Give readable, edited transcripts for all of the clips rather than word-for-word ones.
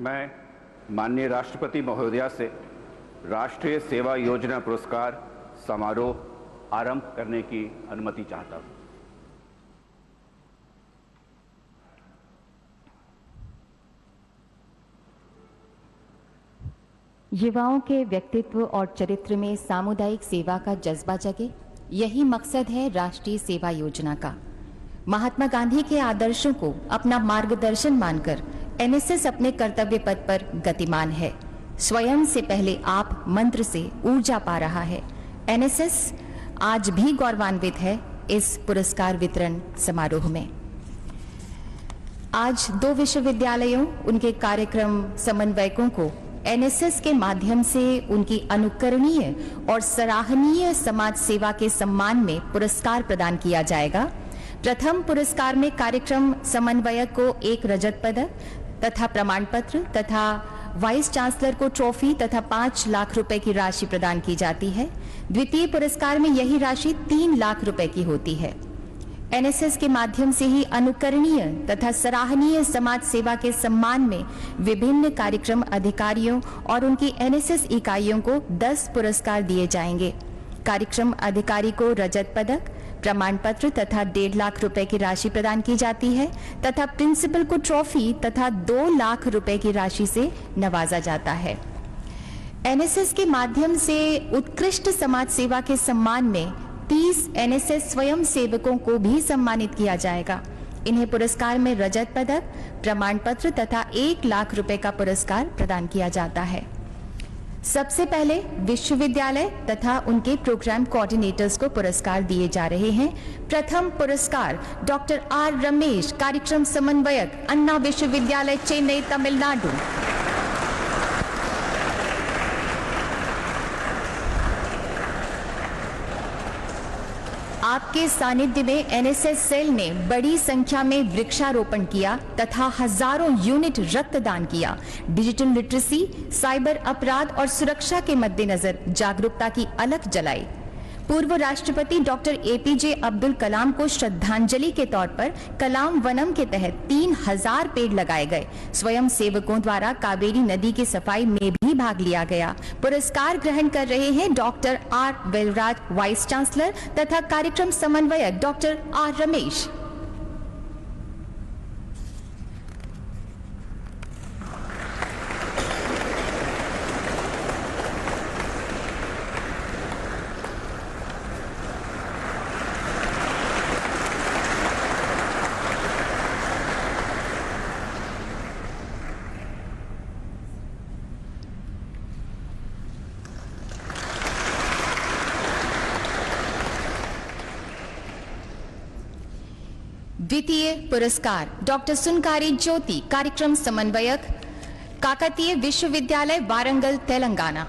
मैं माननीय राष्ट्रपति महोदया से राष्ट्रीय सेवा योजना पुरस्कार समारोह आरंभ करने की अनुमति चाहता हूं। युवाओं के व्यक्तित्व और चरित्र में सामुदायिक सेवा का जज्बा जगे, यही मकसद है राष्ट्रीय सेवा योजना का। महात्मा गांधी के आदर्शों को अपना मार्गदर्शन मानकर एनएसएस अपने कर्तव्य पथ पर गतिमान है। स्वयं से पहले आप मंत्र से ऊर्जा पा रहा है। एनएसएस आज भी गौरवान्वित है इस पुरस्कार वितरण समारोह में। आज 2 विश्वविद्यालयों, उनके कार्यक्रम समन्वयकों को एनएसएस के माध्यम से उनकी अनुकरणीय और सराहनीय समाज सेवा के सम्मान में पुरस्कार प्रदान किया जाएगा। प्रथम पुरस्कार में कार्यक्रम समन्वयक को 1 रजत पदक तथा प्रमाण पत्र तथा वाइस चांसलर को ट्रॉफी तथा 5 लाख रुपए की राशि प्रदान की जाती है। द्वितीय पुरस्कार में यही राशि 3 लाख रुपए की होती है। एनएसएस के माध्यम से ही अनुकरणीय तथा सराहनीय समाज सेवा के सम्मान में विभिन्न कार्यक्रम अधिकारियों और उनकी एनएसएस इकाइयों को 10 पुरस्कार दिए जाएंगे। कार्यक्रम अधिकारी को रजत पदक, प्रमाण पत्र तथा 1.5 लाख रुपए की राशि प्रदान की जाती है तथा प्रिंसिपल को ट्रॉफी तथा 2 लाख रुपए की राशि से नवाजा जाता है। एनएसएस के माध्यम से उत्कृष्ट समाज सेवा के सम्मान में 30 एनएसएस स्वयं सेवकों को भी सम्मानित किया जाएगा। इन्हें पुरस्कार में रजत पदक, प्रमाण पत्र तथा 1 लाख रुपए का पुरस्कार प्रदान किया जाता है। सबसे पहले विश्वविद्यालय तथा उनके प्रोग्राम कोऑर्डिनेटर्स को पुरस्कार दिए जा रहे हैं। प्रथम पुरस्कार डॉक्टर आर रमेश, कार्यक्रम समन्वयक, अन्ना विश्वविद्यालय, चेन्नई, तमिलनाडु। आपके सानिध्य में एनएसएस सेल ने बड़ी संख्या में वृक्षारोपण किया तथा हजारों यूनिट रक्तदान किया। डिजिटल लिटरेसी, साइबर अपराध और सुरक्षा के मद्देनजर जागरूकता की अलख जलाई। पूर्व राष्ट्रपति डॉक्टर एपीजे अब्दुल कलाम को श्रद्धांजलि के तौर पर कलाम वनम के तहत 3000 पेड़ लगाए गए। स्वयं सेवकों द्वारा कावेरी नदी की सफाई में भी भाग लिया गया। पुरस्कार ग्रहण कर रहे हैं doctor R Velraj, vice chancellor तथा कार्यक्रम समन्वयक डॉक्टर आर रमेश। द्वितीय पुरस्कार डॉक्टर सुनकारी ज्योति, कार्यक्रम समन्वयक, काकतीय विश्वविद्यालय, वारंगल, तेलंगाना।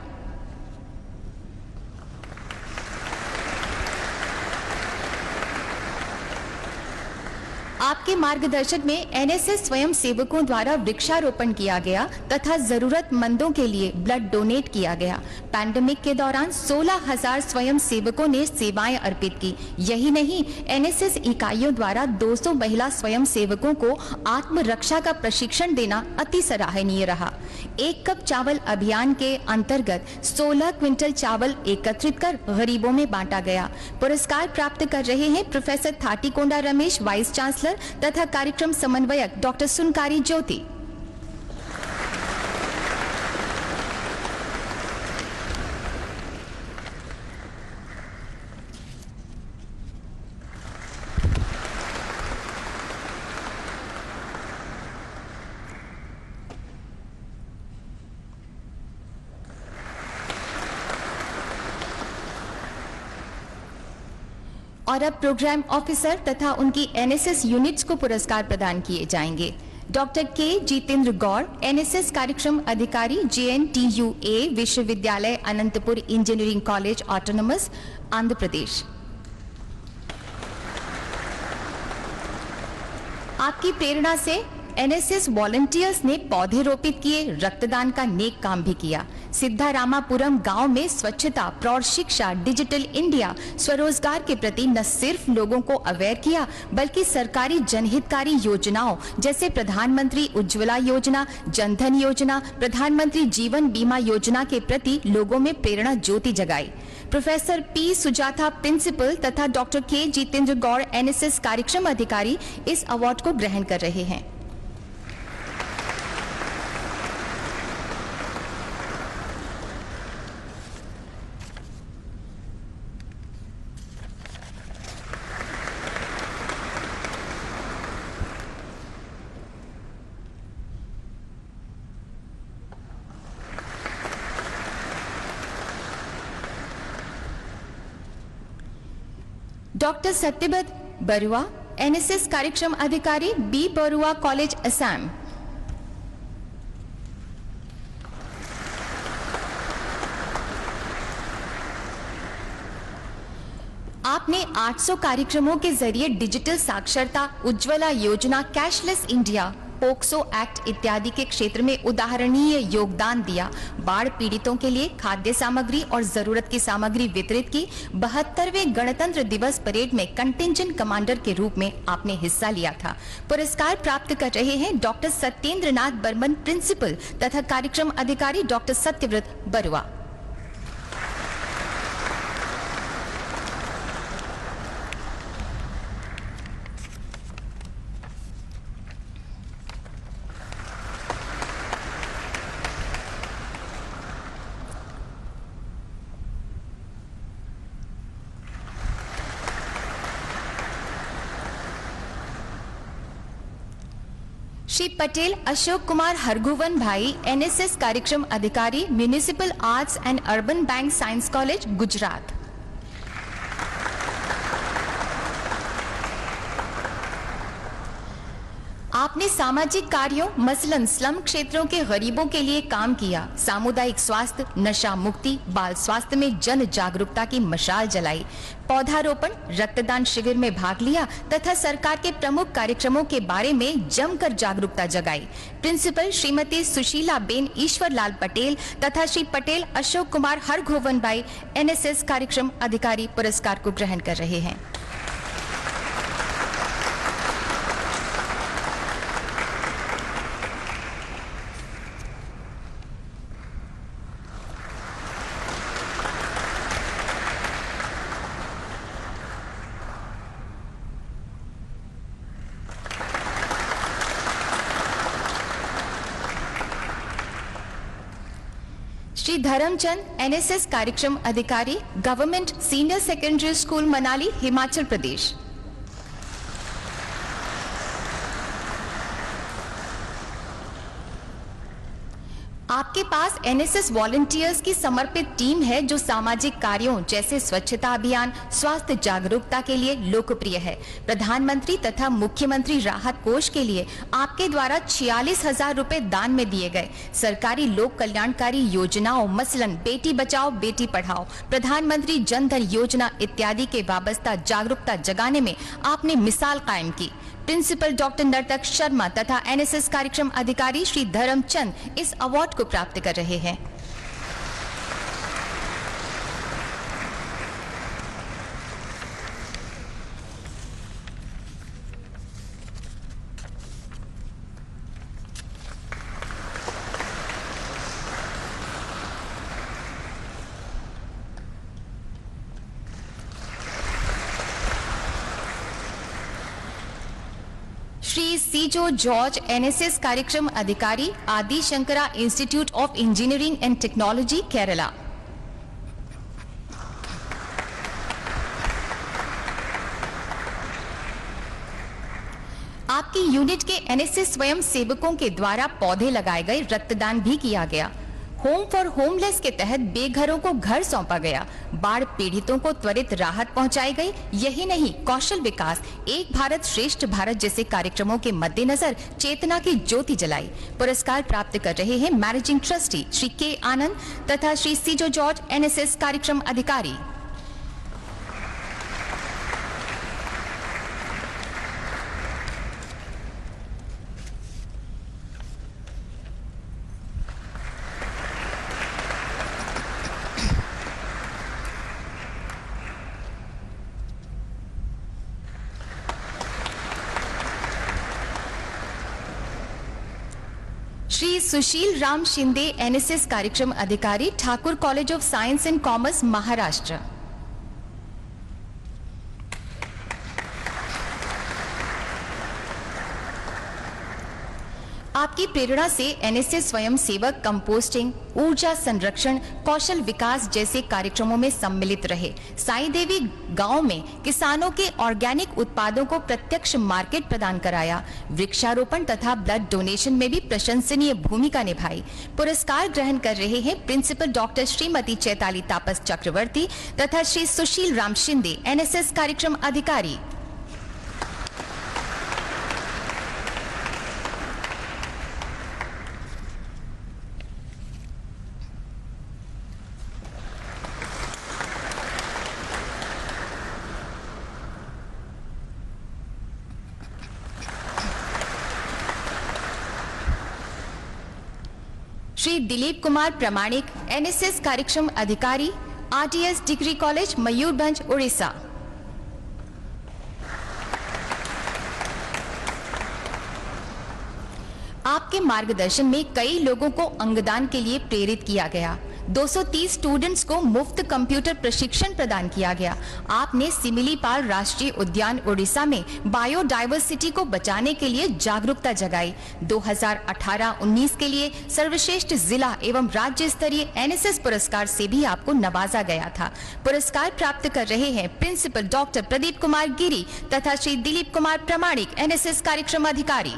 आपके मार्गदर्शन में एनएसएस स्वयं सेवकों द्वारा वृक्षारोपण किया गया तथा जरूरतमंदों के लिए ब्लड डोनेट किया गया। पैंडेमिक के दौरान 16,000 स्वयं सेवकों ने सेवाएं अर्पित की। यही नहीं, एनएसएस इकाइयों द्वारा 200 महिला स्वयं सेवकों को आत्मरक्षा का प्रशिक्षण देना अति सराहनीय रहा। 1 कप चावल अभियान के अंतर्गत 16 क्विंटल चावल एकत्रित कर गरीबों में बांटा गया। पुरस्कार प्राप्त कर रहे हैं प्रोफेसर थाटीकोंडा रमेश, वाइस चांसलर तथा कार्यक्रम समन्वयक डॉक्टर सुनकारी ज्योति। और अब प्रोग्राम ऑफिसर तथा उनकी एनएसएस यूनिट्स को पुरस्कार प्रदान किए जाएंगे। डॉक्टर के जितेंद्र गौड़, एनएसएस कार्यक्रम अधिकारी, जेएनटीयूए विश्वविद्यालय, Anantapur engineering college, autonomous, Andhra Pradesh. आपकी प्रेरणा से एनएसएस वॉलंटियर्स ने पौधे रोपित किए, रक्तदान का नेक काम भी किया। सिद्धारामापुरम गांव में स्वच्छता, प्रौढ़ शिक्षा, डिजिटल इंडिया, स्वरोजगार के प्रति न सिर्फ लोगों को अवेयर किया, बल्कि सरकारी जनहितकारी योजनाओं जैसे प्रधानमंत्री उज्ज्वला योजना, जनधन योजना, प्रधानमंत्री जीवन बीमा योजना के प्रति लोगों में प्रेरणा ज्योति जगाई। प्रोफेसर पी सुजाता प्रिंसिपल तथा डॉक्टर के जितेंद्र गौड़ एनएसएस कार्यक्रम अधिकारी इस अवार्ड को ग्रहण कर रहे हैं। डॉक्टर सत्यव्रत बरुआ, एनएसएस कार्यक्रम अधिकारी, बी बरुआ कॉलेज, असम। आपने 800 कार्यक्रमों के जरिए डिजिटल साक्षरता, उज्ज्वला योजना, कैशलेस इंडिया, पोक्सो एक्ट इत्यादि के क्षेत्र में उदाहरणीय योगदान दिया। बाढ़ पीड़ितों के लिए खाद्य सामग्री और जरूरत की सामग्री वितरित की। 72वें गणतंत्र दिवस परेड में कंटिंजेंट कमांडर के रूप में आपने हिस्सा लिया था। पुरस्कार प्राप्त कर रहे हैं डॉक्टर सत्येंद्र नाथ बर्मन प्रिंसिपल तथा कार्यक्रम अधिकारी डॉक्टर सत्यव्रत बरुआ। श्री पटेल अशोक कुमार हरगोवन भाई, एनएसएस कार्यक्रम अधिकारी, municipal arts and urban bank science college, Gujarat. आपने सामाजिक कार्यों मसलन स्लम क्षेत्रों के गरीबों के लिए काम किया। सामुदायिक स्वास्थ्य, नशा मुक्ति, बाल स्वास्थ्य में जन जागरूकता की मशाल जलाई। पौधारोपण, रक्तदान शिविर में भाग लिया तथा सरकार के प्रमुख कार्यक्रमों के बारे में जमकर जागरूकता जगाई। प्रिंसिपल श्रीमती सुशीला बेन ईश्वरलाल पटेल तथा श्री पटेल अशोक कुमार हरगोवन भाई, एनएसएस कार्यक्रम अधिकारी, पुरस्कार को ग्रहण कर रहे हैं। श्री धर्मचंद, एनएसएस कार्यक्रम अधिकारी, government senior secondary school, Manali, Himachal Pradesh. आपके पास एनएसएस वॉलंटियर्स की समर्पित टीम है जो सामाजिक कार्यों जैसे स्वच्छता अभियान, स्वास्थ्य जागरूकता के लिए लोकप्रिय है। प्रधानमंत्री तथा मुख्यमंत्री राहत कोष के लिए आपके द्वारा 46,000 रुपए दान में दिए गए। सरकारी लोक कल्याणकारी योजनाओं मसलन बेटी बचाओ बेटी पढ़ाओ, प्रधानमंत्री जनधन योजना इत्यादि के वाबस्ता जागरूकता जगाने में आपने मिसाल कायम की। प्रिंसिपल डॉक्टर नर्तक शर्मा तथा एनएसएस कार्यक्रम अधिकारी श्री धर्मचंद इस अवार्ड को प्राप्त कर रहे हैं। श्री सीजो जॉर्ज, एनएसएस कार्यक्रम अधिकारी, आदि Shankara institute of engineering and technology, Kerala. आपकी यूनिट के एनएसएस स्वयं सेवकों के द्वारा पौधे लगाए गए, रक्तदान भी किया गया। होम फॉर होमलेस के तहत बेघरों को घर सौंपा गया। बाढ़ पीड़ितों को त्वरित राहत पहुंचाई गई। यही नहीं, कौशल विकास, एक भारत श्रेष्ठ भारत जैसे कार्यक्रमों के मद्देनजर चेतना की ज्योति जलाई। पुरस्कार प्राप्त कर रहे हैं मैनेजिंग ट्रस्टी श्री के आनंद तथा श्री सीजो जॉर्ज, एनएसएस कार्यक्रम अधिकारी। श्री सुशील राम शिंदे, एनएसएस कार्यक्रम अधिकारी, Thakur college of science and commerce, Maharashtra. आपकी प्रेरणा से एनएसएस स्वयं सेवक कंपोस्टिंग, ऊर्जा संरक्षण, कौशल विकास जैसे कार्यक्रमों में सम्मिलित रहे। साई देवी गांव में किसानों के ऑर्गेनिक उत्पादों को प्रत्यक्ष मार्केट प्रदान कराया। वृक्षारोपण तथा ब्लड डोनेशन में भी प्रशंसनीय भूमिका निभाई। पुरस्कार ग्रहण कर रहे हैं प्रिंसिपल डॉक्टर श्रीमती चैताली तापस चक्रवर्ती तथा श्री सुशील राम शिंदे, एनएसएस कार्यक्रम अधिकारी। श्री दिलीप कुमार प्रमाणिक, एनएसएस कार्यक्रम अधिकारी, RTS degree college, Mayurbhanj, Orissa. आपके मार्गदर्शन में कई लोगों को अंगदान के लिए प्रेरित किया गया। 230 स्टूडेंट्स को मुफ्त कंप्यूटर प्रशिक्षण प्रदान किया गया। आपने सिमिलीपाल राष्ट्रीय उद्यान उड़ीसा में बायोडायवर्सिटी को बचाने के लिए जागरूकता जगाई। 2018-19 के लिए सर्वश्रेष्ठ जिला एवं राज्य स्तरीय एनएसएस पुरस्कार से भी आपको नवाजा गया था। पुरस्कार प्राप्त कर रहे हैं प्रिंसिपल डॉक्टर प्रदीप कुमार गिरी तथा श्री दिलीप कुमार प्रमाणिक, एनएसएस कार्यक्रम अधिकारी।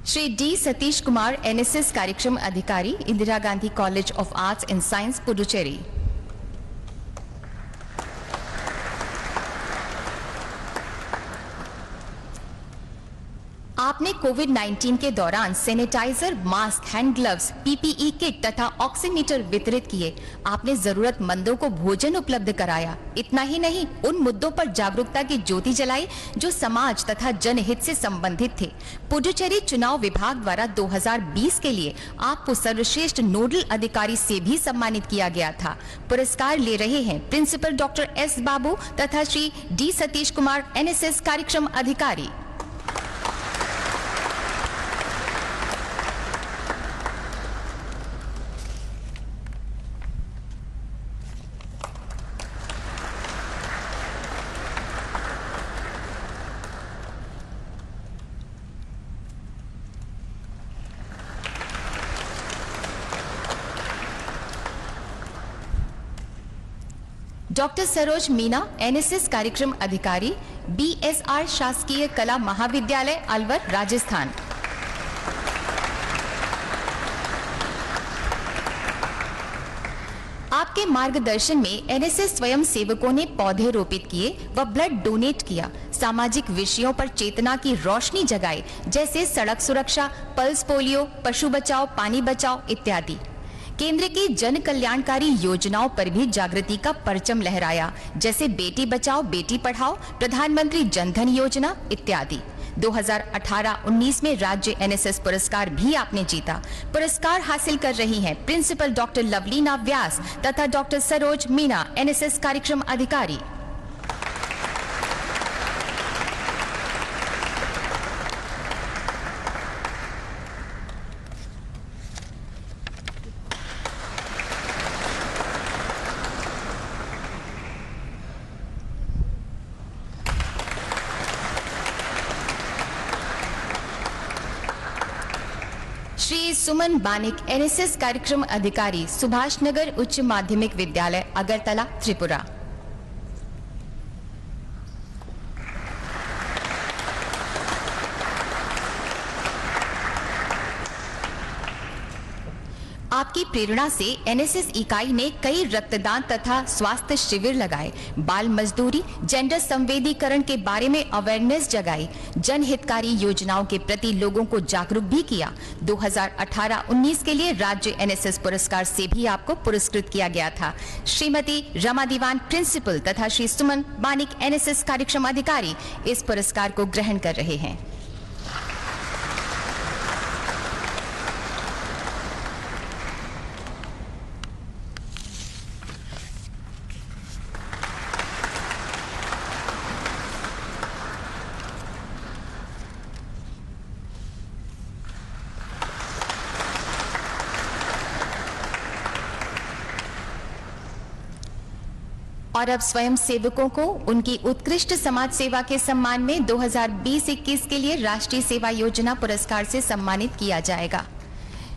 श्री डी सतीश कुमार, एनएसएस कार्यक्रम अधिकारी, Indira Gandhi college of arts and science, Puducherry. आपने कोविड-19 के दौरान sanitiser, mask, hand gloves, PPE kit तथा ऑक्सीमीटर वितरित किए। आपने जरूरतमंदों को भोजन उपलब्ध कराया। इतना ही नहीं, उन मुद्दों पर जागरूकता की ज्योति जलाई जो समाज तथा जनहित से संबंधित थे। पुडुचेरी चुनाव विभाग द्वारा 2020 के लिए आपको सर्वश्रेष्ठ नोडल अधिकारी से भी सम्मानित किया गया था। पुरस्कार ले रहे हैं प्रिंसिपल डॉक्टर एस बाबू तथा श्री डी सतीश कुमार, एनएसएस कार्यक्रम अधिकारी। डॉक्टर सरोज मीना, एनएसएस कार्यक्रम अधिकारी, बीएसआर शासकीय कला महाविद्यालय, अलवर, राजस्थान। आपके मार्गदर्शन में एनएसएस स्वयं सेवकों ने पौधे रोपित किए व ब्लड डोनेट किया। सामाजिक विषयों पर चेतना की रोशनी जगाई, जैसे सड़क सुरक्षा, पल्स पोलियो, पशु बचाओ, पानी बचाओ इत्यादि। केंद्र की जन कल्याणकारी योजनाओं पर भी जागृति का परचम लहराया, जैसे बेटी बचाओ बेटी पढ़ाओ, प्रधानमंत्री जनधन योजना इत्यादि। 2018-19 में राज्य एनएसएस पुरस्कार भी आपने जीता। पुरस्कार हासिल कर रही हैं प्रिंसिपल डॉक्टर लवलीना व्यास तथा डॉक्टर सरोज मीना, एनएसएस कार्यक्रम अधिकारी। श्री सुमन बानिक, एनएसएस कार्यक्रम अधिकारी, सुभाष नगर उच्च माध्यमिक विद्यालय, अगरतला, त्रिपुरा। आपकी प्रेरणा से एनएसएस इकाई ने कई रक्तदान तथा स्वास्थ्य शिविर लगाए, बाल मजदूरी, जेंडर संवेदीकरण के बारे में अवेयरनेस जगाई, जनहितकारी योजनाओं के प्रति लोगों को जागरूक भी किया। 2018-19 के लिए राज्य एनएसएस पुरस्कार से भी आपको पुरस्कृत किया गया था। श्रीमती रमा दीवान प्रिंसिपल तथा श्री सुमन बानिक एनएसएस कार्यक्रम अधिकारी इस पुरस्कार को ग्रहण कर रहे हैं। और अब स्वयं सेवकों को उनकी उत्कृष्ट समाज सेवा के सम्मान में 2020-21 के लिए राष्ट्रीय सेवा योजना पुरस्कार से सम्मानित किया जाएगा।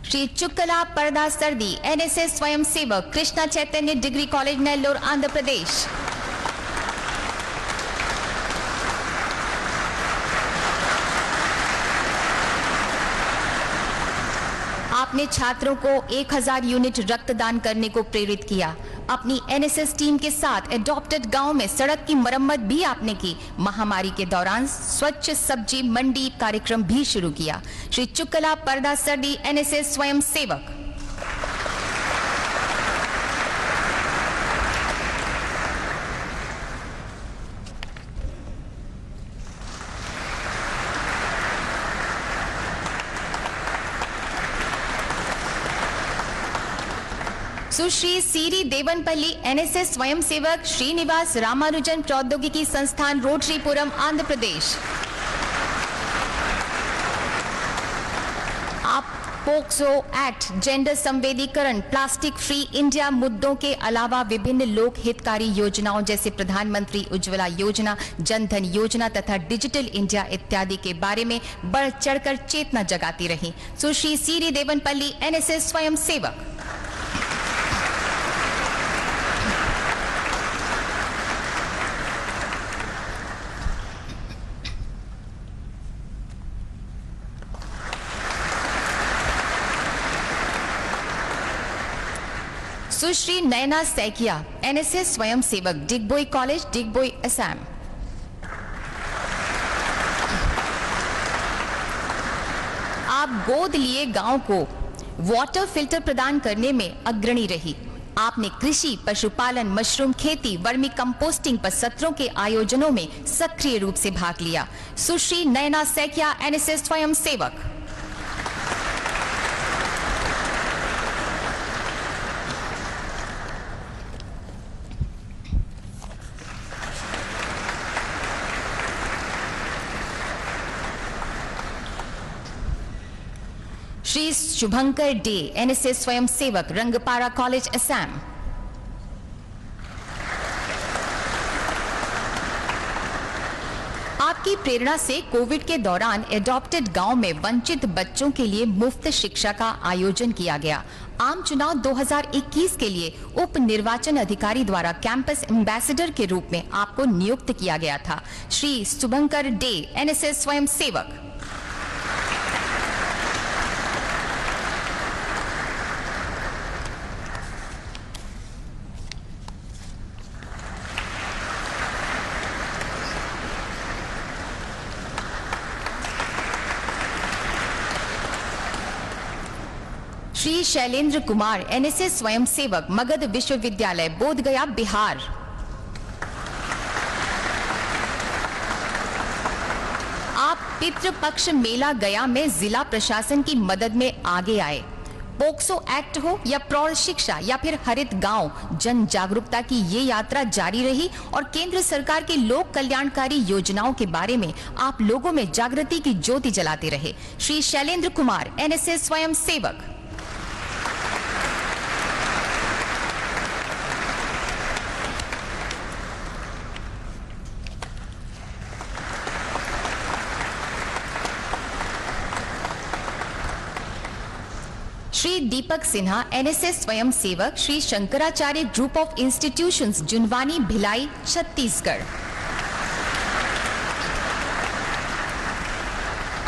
श्री चुक्कला परदा सर्दी एनएसएस स्वयं सेवक, कृष्णा चैतन्य डिग्री कॉलेज, नेल्लोर, आंध्र प्रदेश। आपने छात्रों को 1000 यूनिट रक्तदान करने को प्रेरित किया। अपनी एनएसएस टीम के साथ एडॉप्टेड गांव में सड़क की मरम्मत भी आपने की। महामारी के दौरान स्वच्छ सब्जी मंडी कार्यक्रम भी शुरू किया। श्री चुक्कला परदा सर्दी एनएसएस स्वयं सेवक। सुश्री सीरी देवनपल्ली एनएसएस स्वयं सेवक, श्रीनिवास रामानुजन प्रौद्योगिकी संस्थान, रोटरीपुरम, आंध्र प्रदेश। आप पोक्सो एक्ट, जेंडर संवेदीकरण, प्लास्टिक फ्री इंडिया मुद्दों के अलावा विभिन्न लोक हितकारी योजनाओं जैसे प्रधानमंत्री उज्ज्वला योजना, जनधन योजना तथा डिजिटल इंडिया इत्यादि के बारे में बढ़ चढ़कर चेतना जगाती रही। सुश्री सीरी देवनपल्ली एनएसएस स्वयं सेवक। सुश्री नयना सैकिया एनएसएस स्वयं सेवक, डिगबोई कॉलेज, डिगबोई, असम। आप गोद लिए गांव को वाटर फिल्टर प्रदान करने में अग्रणी रही। आपने कृषि, पशुपालन, मशरूम खेती, वर्मी कंपोस्टिंग पर सत्रों के आयोजनों में सक्रिय रूप से भाग लिया। सुश्री नयना सैकिया एनएसएस स्वयं सेवक। श्री शुभंकर डे एनएसएस स्वयं सेवक, रंगपारा कॉलेज, असम। आपकी प्रेरणा से कोविड के दौरान एडॉप्टेड गांव में वंचित बच्चों के लिए मुफ्त शिक्षा का आयोजन किया गया। आम चुनाव 2021 के लिए उप निर्वाचन अधिकारी द्वारा कैंपस एम्बेसडर के रूप में आपको नियुक्त किया गया था। श्री शुभंकर डे एनएसएस स्वयं सेवक। श्री शैलेंद्र कुमार एनएसएस स्वयं सेवक, मगध विश्वविद्यालय, बोधगया, बिहार। आप पितृपक्ष मेला गया में जिला प्रशासन की मदद में आगे आए। पोक्सो एक्ट हो या प्रौढ़ शिक्षा या फिर हरित गांव, जन जागरूकता की ये यात्रा जारी रही और केंद्र सरकार की लोक कल्याणकारी योजनाओं के बारे में आप लोगों में जागृति की ज्योति जलाते रहे। श्री शैलेंद्र कुमार एनएसएस स्वयं सेवक। श्री दीपक सिन्हा एनएसएस स्वयं सेवक, Shri Shankaracharya group of institutions, Junwani, Bhilai, Chhattisgarh.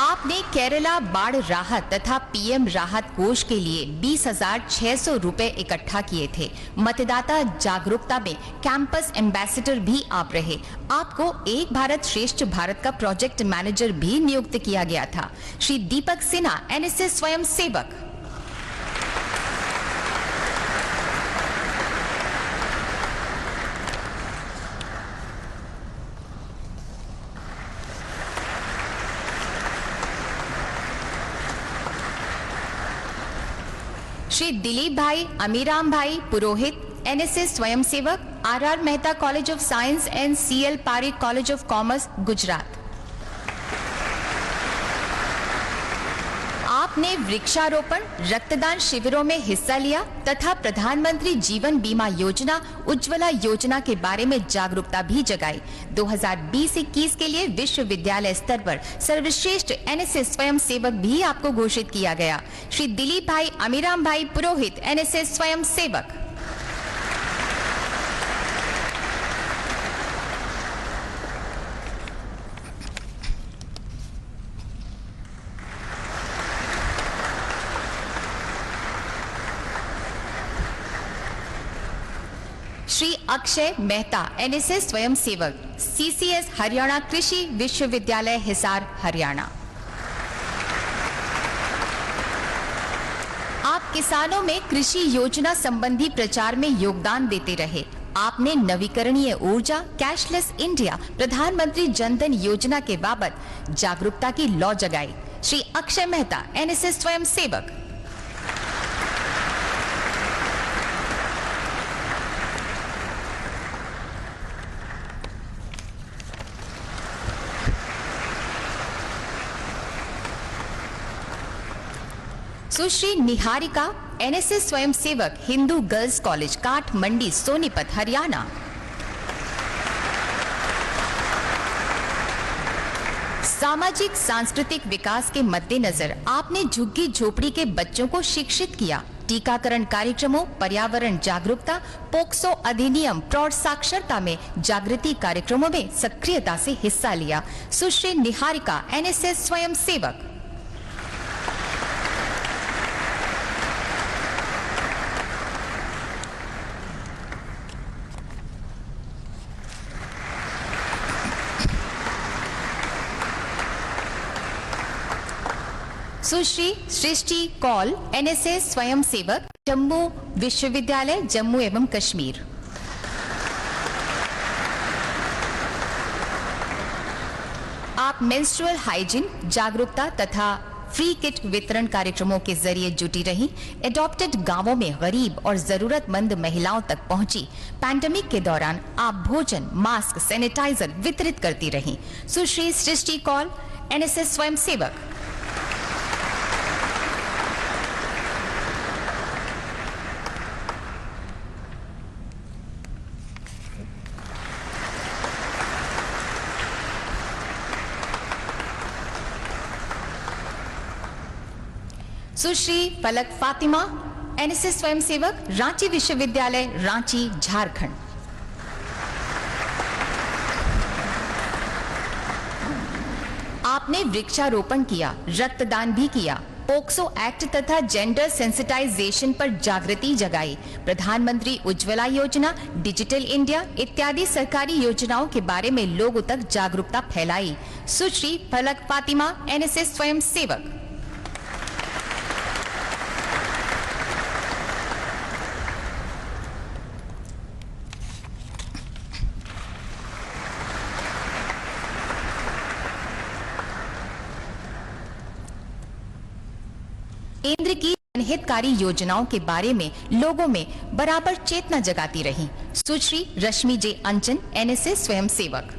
आप आपने केरला बाढ़ राहत तथा पीएम राहत कोष के लिए 20,600 रुपए इकट्ठा किए थे। मतदाता जागरूकता में कैंपस एम्बेसडर भी आप रहे। आपको एक भारत श्रेष्ठ भारत का प्रोजेक्ट मैनेजर भी नियुक्त किया गया था। श्री दीपक सिन्हा, एनएसएस स्वयं सेवक। श्री दिलीप भाई अमीराम भाई पुरोहित, एनएसएस स्वयंसेवक, RR Mehta college of science and CL Parikh college of commerce, Gujarat. आपने वृक्षारोपण, रक्तदान शिविरों में हिस्सा लिया तथा प्रधानमंत्री जीवन बीमा योजना, उज्ज्वला योजना के बारे में जागरूकता भी जगाई। 2020-21 के लिए विश्वविद्यालय स्तर पर सर्वश्रेष्ठ एनएसएस स्वयं सेवक भी आपको घोषित किया गया। श्री दिलीप भाई अमीराम भाई पुरोहित, एनएसएस स्वयं सेवक। श्री अक्षय मेहता, एनएसएस स्वयं सेवक, सीसीएस हरियाणा कृषि विश्वविद्यालय हिसार, हरियाणा। आप किसानों में कृषि योजना संबंधी प्रचार में योगदान देते रहे। आपने नवीकरणीय ऊर्जा, कैशलेस इंडिया, प्रधानमंत्री जनधन योजना के बाबत जागरूकता की लौ जगाई। श्री अक्षय मेहता, एनएसएस स्वयं सेवक। सुश्री निहारिका, एनएसएस स्वयं सेवक, हिंदू गर्ल्स कॉलेज, काठमंडी, सोनीपत, हरियाणा। सामाजिक सांस्कृतिक विकास के मद्देनजर आपने झुग्गी झोपड़ी के बच्चों को शिक्षित किया। टीकाकरण कार्यक्रमों, पर्यावरण जागरूकता, पोक्सो अधिनियम, प्रौढ़ साक्षरता में जागृति कार्यक्रमों में सक्रियता से हिस्सा लिया। सुश्री निहारिका, एनएसएस स्वयं सेवक। सुश्री सृष्टि कौल, एनएसएस स्वयं सेवक, जम्मू विश्वविद्यालय, जम्मू एवं कश्मीर। आप मेंस्ट्रुअल हाइजीन, जागरूकता तथा फ्री किट वितरण कार्यक्रमों के जरिए जुटी रही। एडॉप्टेड गांवों में गरीब और जरूरतमंद महिलाओं तक पहुंची। पैंडेमिक के दौरान आप भोजन, मास्क, सैनिटाइजर वितरित करती रही। सुश्री सृष्टि कौल, एनएसएस स्वयं सेवक। सुश्री फलक फातिमा, एनएसएस स्वयं सेवक, रांची विश्वविद्यालय, रांची, झारखंड। आपने वृक्षारोपण किया, रक्तदान भी किया। पोक्सो एक्ट तथा जेंडर सेंसिटाइजेशन पर जागृति जगाई। प्रधानमंत्री उज्ज्वला योजना, डिजिटल इंडिया इत्यादि सरकारी योजनाओं के बारे में लोगों तक जागरूकता फैलाई। सुश्री फलक फातिमा, एनएसएस स्वयं सेवक। केंद्र की जनहितकारी योजनाओं के बारे में लोगों में बराबर चेतना जगाती रही। सुश्री रश्मि जे अंचन, एनएसएस स्वयं सेवक।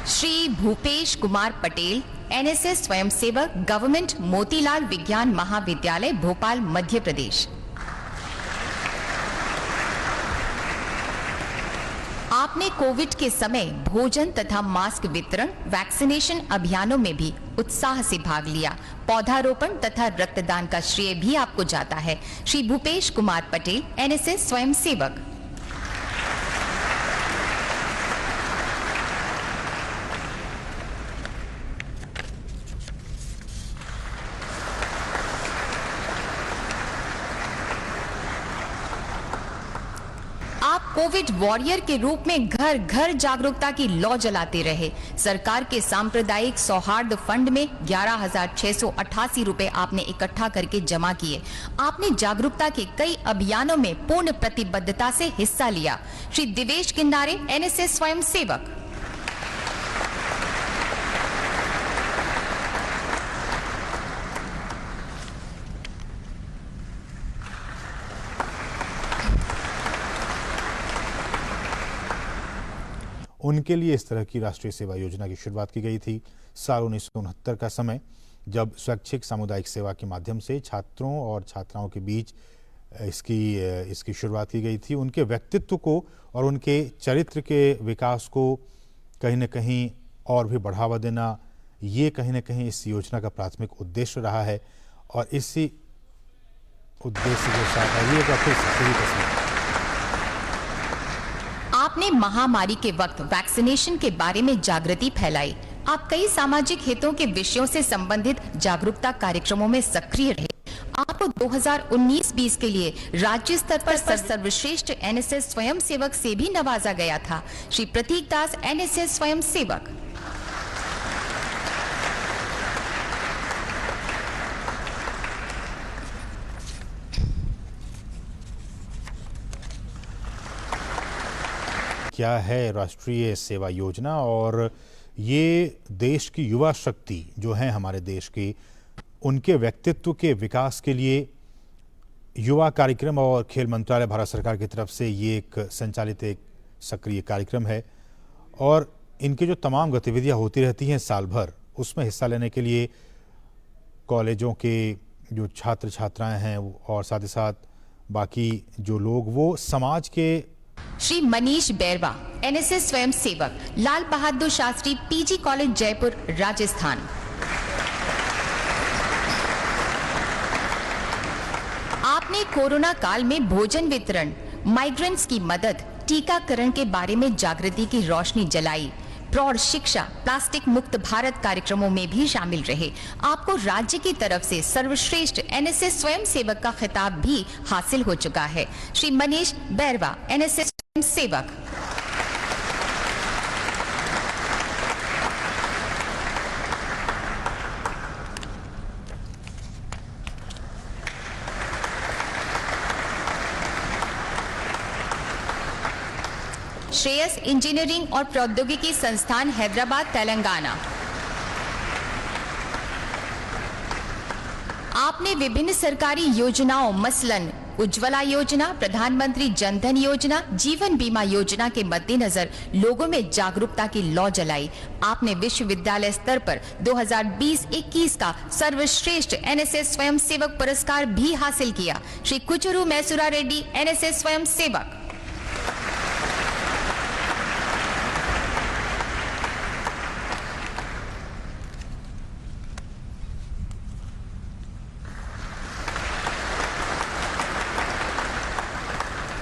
श्री भूपेश कुमार पटेल, एनएसएस स्वयं सेवक, गवर्नमेंट मोतीलाल विज्ञान महाविद्यालय, भोपाल, मध्य प्रदेश। आपने कोविड के समय भोजन तथा मास्क वितरण, वैक्सीनेशन अभियानों में भी उत्साह से भाग लिया। पौधारोपण तथा रक्तदान का श्रेय भी आपको जाता है। श्री भूपेश कुमार पटेल, एनएसएस स्वयंसेवक। आप कोविड वॉरियर के रूप में घर घर जागरूकता की लौ जलाते रहे। सरकार के सांप्रदायिक सौहार्द फंड में 11,688 रुपए आपने इकट्ठा करके जमा किए। आपने जागरूकता के कई अभियानों में पूर्ण प्रतिबद्धता से हिस्सा लिया। श्री दिवेश किन्नारे, एनएसएस स्वयंसेवक। उनके लिए इस तरह की राष्ट्रीय सेवा योजना की शुरुआत की गई थी। साल 1969 का समय, जब स्वैच्छिक सामुदायिक सेवा के माध्यम से छात्रों और छात्राओं के बीच इसकी शुरुआत की गई थी। उनके व्यक्तित्व को और उनके चरित्र के विकास को कहीं न कहीं और भी बढ़ावा देना, ये कहीं न कहीं इस योजना का प्राथमिक उद्देश्य रहा है। और इसी उद्देश्य के साथ आइए फिर सही तस्वीर। आपने महामारी के वक्त वैक्सीनेशन के बारे में जागृति फैलाई। आप कई सामाजिक हितों के विषयों से संबंधित जागरूकता कार्यक्रमों में सक्रिय रहे। आपको 2019-20 के लिए राज्य स्तर पर सर्वश्रेष्ठ एनएसएस स्वयंसेवक से भी नवाजा गया था। श्री प्रतीक दास, एनएसएस स्वयंसेवक। क्या है राष्ट्रीय सेवा योजना, और ये देश की युवा शक्ति जो है हमारे देश की, उनके व्यक्तित्व के विकास के लिए युवा कार्यक्रम और खेल मंत्रालय भारत सरकार की तरफ से ये एक संचालित एक सक्रिय कार्यक्रम है। और इनकी जो तमाम गतिविधियां होती रहती हैं साल भर, उसमें हिस्सा लेने के लिए कॉलेजों के जो छात्र छात्राएं हैं और साथ ही साथ बाकी जो लोग, वो समाज के। श्री मनीष बैरवा, एनएसएस स्वयंसेवक, लाल बहादुर शास्त्री पीजी कॉलेज, जयपुर, राजस्थान। आपने कोरोना काल में भोजन वितरण, माइग्रेंट्स की मदद, टीकाकरण के बारे में जागृति की रोशनी जलाई। प्रौढ़ शिक्षा, प्लास्टिक मुक्त भारत कार्यक्रमों में भी शामिल रहे। आपको राज्य की तरफ से सर्वश्रेष्ठ एनएसएस स्वयंसेवक का खिताब भी हासिल हो चुका है। श्री मनीष बैरवा, एनएसएस स्वयंसेवक। श्रेयस इंजीनियरिंग और प्रौद्योगिकी संस्थान, हैदराबाद, तेलंगाना। आपने विभिन्न सरकारी योजनाओं मसलन उज्ज्वला योजना, प्रधानमंत्री जनधन योजना, जीवन बीमा योजना के मद्देनजर लोगों में जागरूकता की लौ जलाई। आपने विश्वविद्यालय स्तर पर 2020-21 का सर्वश्रेष्ठ एनएसएस स्वयंसेवक पुरस्कार भी हासिल किया। श्री कुचुरु मैसूरा रेड्डी, एनएसएस स्वयंसेवक।